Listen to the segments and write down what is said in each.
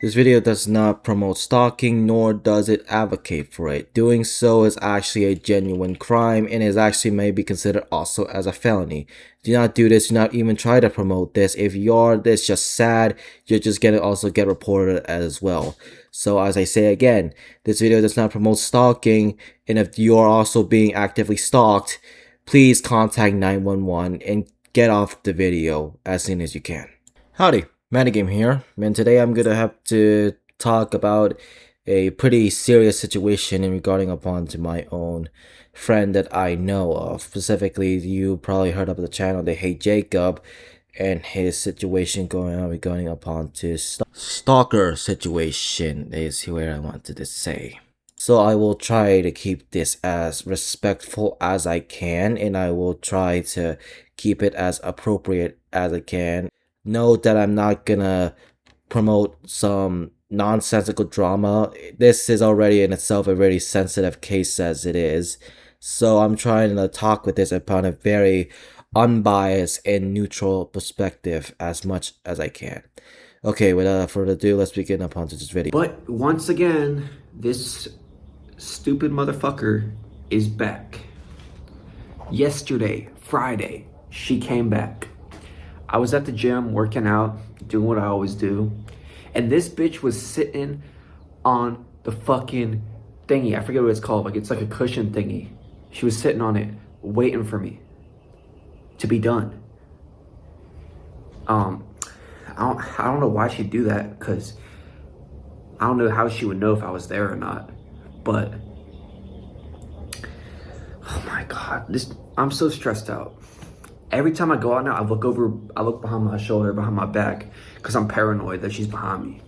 This video does not promote stalking, nor does it advocate for it. Doing so is actually a genuine crime and is actually may be considered also as a felony. Do not do this, do not even try to promote this. If you are this just sad, you're just gonna also get reported as well. So as I say again, this video does not promote stalking, and if you are also being actively stalked, please contact 911 and get off the video as soon as you can. Howdy, Manigame here, and today I'm gonna have to talk about a pretty serious situation in regarding upon to my own friend that I know of. Specifically, you probably heard of the channel, they hate Jacob, and his situation going on regarding upon to Stalker situation is where I wanted to say. So I will try to keep this as respectful as I can, and I will try to keep it as appropriate as I can. Note that I'm not gonna promote some nonsensical drama. This is already in itself a very sensitive case as it is. So I'm trying to talk with this upon a very unbiased and neutral perspective as much as I can. Okay, without further ado, let's begin upon this video. But once again, this stupid motherfucker is back. Yesterday, Friday, she came back. I was at the gym working out, doing what I always do, and this bitch was sitting on the fucking thingy. I forget what it's called. Like, it's like a cushion thingy. She was sitting on it, waiting for me to be done. I don't know why she'd do that, because I don't know how she would know if I was there or not. But oh my god, I'm so stressed out. Every time I go out now, I look behind my shoulder, behind my back, because I'm paranoid that she's behind me.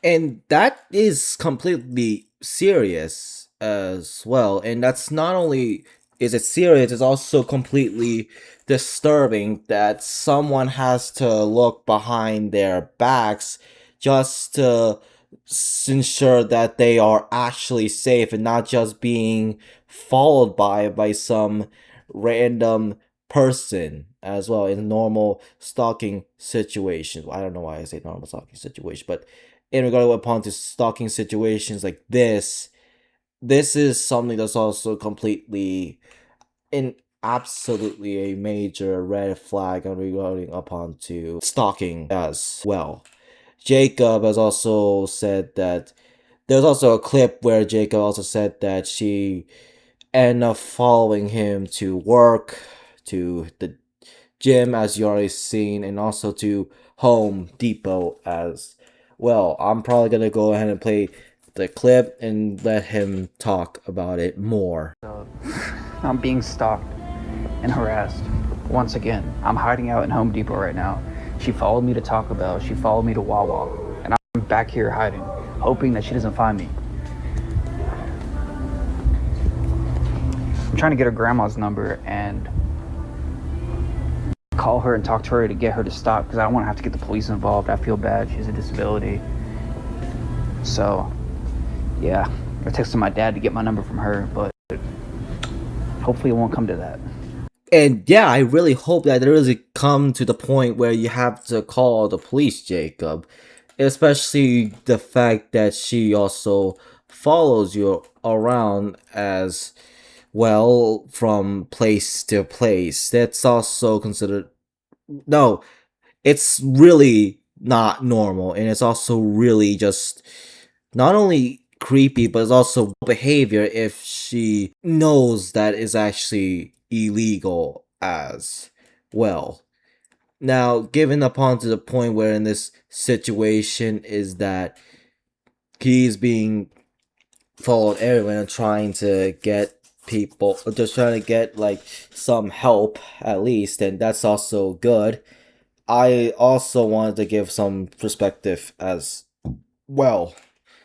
And that is completely serious as well. And that's not only is it serious, it's also completely disturbing that someone has to look behind their backs just to ensure that they are actually safe and not just being followed by some random person as well in normal stalking situations. I don't know why I say normal stalking situation, but in regard upon to stalking situations like this is something that's also completely in absolutely a major red flag regarding upon to stalking as well. Jacob has also said that there's also a clip where Jacob also said that she ended up following him to work, to the gym as you already seen, and also to Home Depot as well. I'm probably gonna go ahead and play the clip and let him talk about it more. I'm being stalked and harassed. Once again, I'm hiding out in Home Depot right now. She followed me to Taco Bell, she followed me to Wawa, and I'm back here hiding, hoping that she doesn't find me. I'm trying to get her grandma's number and call her and talk to her to get her to stop, because I don't want to have to get the police involved. I feel bad. She has a disability. So, yeah, I texted my dad to get my number from her, but hopefully it won't come to that. And yeah, I really hope that there doesn't come to the point where you have to call the police, Jacob. Especially the fact that she also follows you around as well from place to place. That's also considered... No, it's really not normal, and it's also really just not only creepy, but it's also behavior if she knows that is actually illegal as well. Now, given upon to the point where in this situation is that he's being followed everywhere and trying to get people, just trying to get like some help at least, and that's also good. I also wanted to give some perspective as well.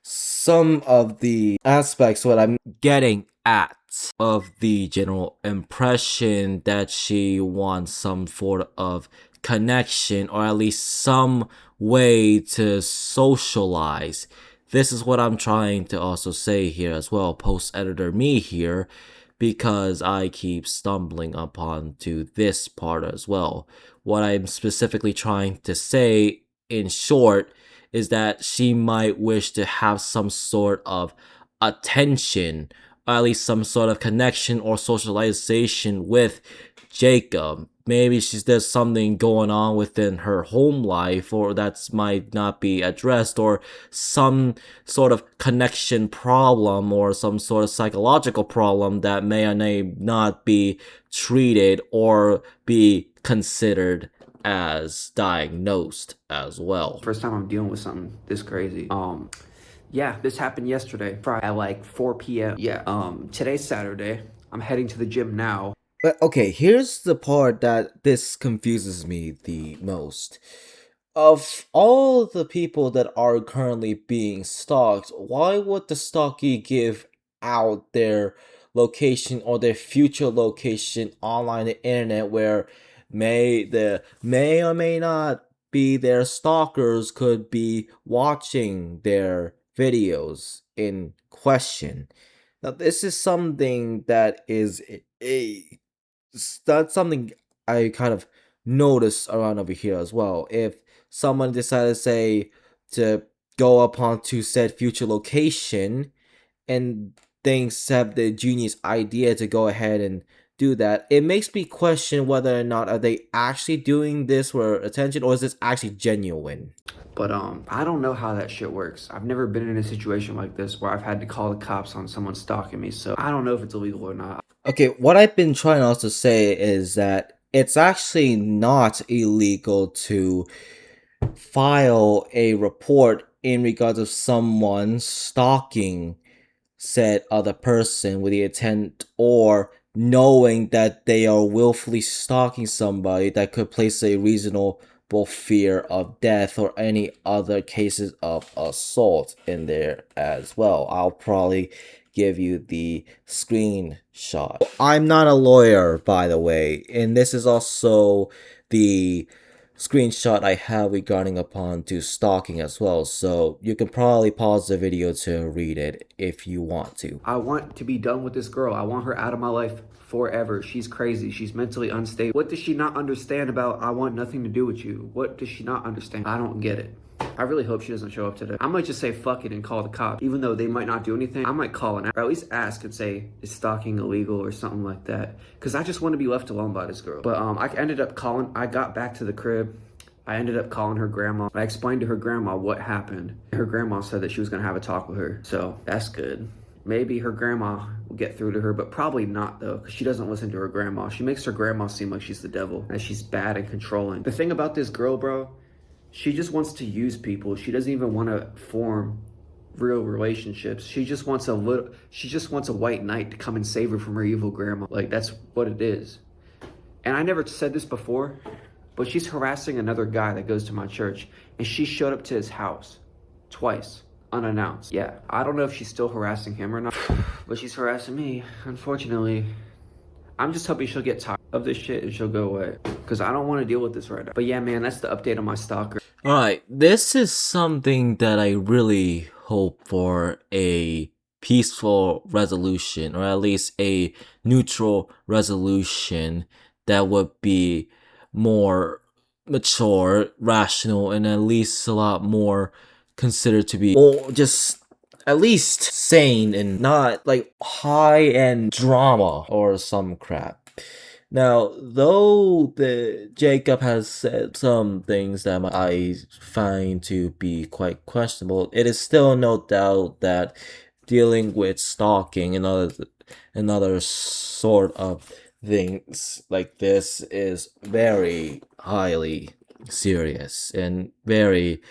Some of the aspects what I'm getting at of the general impression that she wants some sort of connection or at least some way to socialize. This is what I'm trying to also say here as well, post editor me here, because I keep stumbling upon to this part as well. What I'm specifically trying to say in short is that she might wish to have some sort of attention, or at least some sort of connection or socialization with Jacob. Maybe there's something going on within her home life, or that might not be addressed, or some sort of connection problem, or some sort of psychological problem that may or may not be treated or be considered as diagnosed as well. First time I'm dealing with something this crazy. Yeah, this happened yesterday, Friday at like 4 p.m. Yeah, today's Saturday. I'm heading to the gym now. But okay, here's the part that this confuses me the most. Of all the people that are currently being stalked, why would the stalkie give out their location or their future location online on the internet where may or may not be their stalkers could be watching their videos in question? Now this is something that is a that's something I kind of notice around over here as well. If someone decided, say, to go upon to said future location and things have the genius idea to go ahead and do that, it makes me question whether or not are they actually doing this for attention, or is this actually genuine. But I don't know how that shit works. I've never been in a situation like this where I've had to call the cops on someone stalking me, so I don't know if it's illegal or not. Okay, what I've been trying also to say is that it's actually not illegal to file a report in regards of someone stalking said other person with the intent or knowing that they are willfully stalking somebody that could place a reasonable fear of death or any other cases of assault in there as well. I'll probably give you the screenshot. I'm not a lawyer, by the way, and this is also the screenshot I have regarding upon to stalking as well, so you can probably pause the video to read it if you want to. I want to be done with this girl. I want her out of my life forever. She's crazy. She's mentally unstable. What does she not understand about I want nothing to do with you? What does she not understand? I don't get it. I really hope she doesn't show up today. I might just say fuck it and call the cops. Even though they might not do anything, I might call and or at least ask and say, is stalking illegal or something like that? Because I just want to be left alone by this girl. But I ended up calling. I got back to the crib. I ended up calling her grandma. I explained to her grandma what happened. Her grandma said that she was gonna have a talk with her. So that's good. Maybe her grandma will get through to her, but probably not though, because she doesn't listen to her grandma. She makes her grandma seem like she's the devil, and she's bad and controlling. The thing about this girl, bro, she just wants to use people. She doesn't even want to form real relationships. She just wants a white knight to come and save her from her evil grandma. Like, that's what it is. And I never said this before, but she's harassing another guy that goes to my church, and she showed up to his house twice, unannounced. Yeah, I don't know if she's still harassing him or not, but she's harassing me, unfortunately. I'm just hoping she'll get tired of this shit and she'll go away, because I don't want to deal with this right now. But yeah, man, that's the update on my stalker. Alright, this is something that I really hope for a peaceful resolution, or at least a neutral resolution that would be more mature, rational, and at least a lot more considered to be more just at least sane and not like high-end drama or some crap. Now, though the Jacob has said some things that I find to be quite questionable, it is still no doubt that dealing with stalking and other sort of things like this is very highly serious and very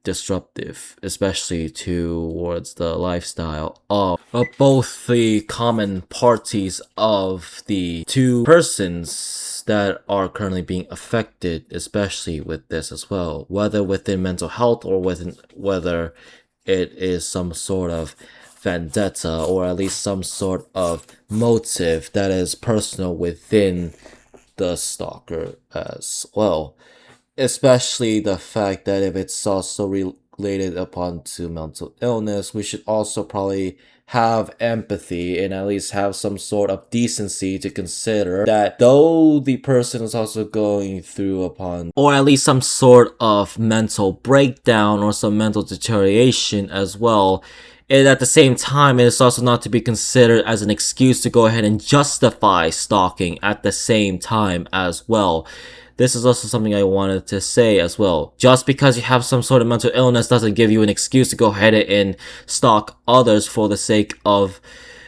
disruptive, especially towards the lifestyle of both the common parties of the two persons that are currently being affected, especially with this as well, whether within mental health or whether it is some sort of vendetta or at least some sort of motive that is personal within the stalker as well. Especially the fact that if it's also related upon to mental illness, we should also probably have empathy and at least have some sort of decency to consider that though the person is also going through upon or at least some sort of mental breakdown or some mental deterioration as well, and at the same time it is also not to be considered as an excuse to go ahead and justify stalking at the same time as well. This is also something I wanted to say as well. Just because you have some sort of mental illness doesn't give you an excuse to go ahead and stalk others for the sake of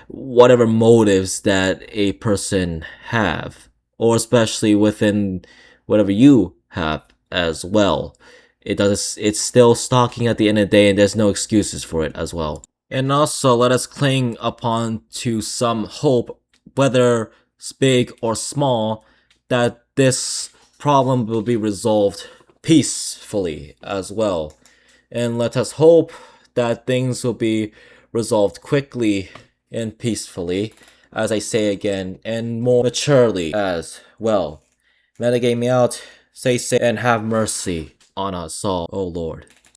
whatever motives that a person have, or especially within whatever you have as well. It's still stalking at the end of the day, and there's no excuses for it as well. And also, let us cling upon to some hope, whether it's big or small, that this problem will be resolved peacefully as well. And let us hope that things will be resolved quickly and peacefully, as I say again, and more maturely as well. Metagame me out, stay safe, and have mercy on us all, oh Lord.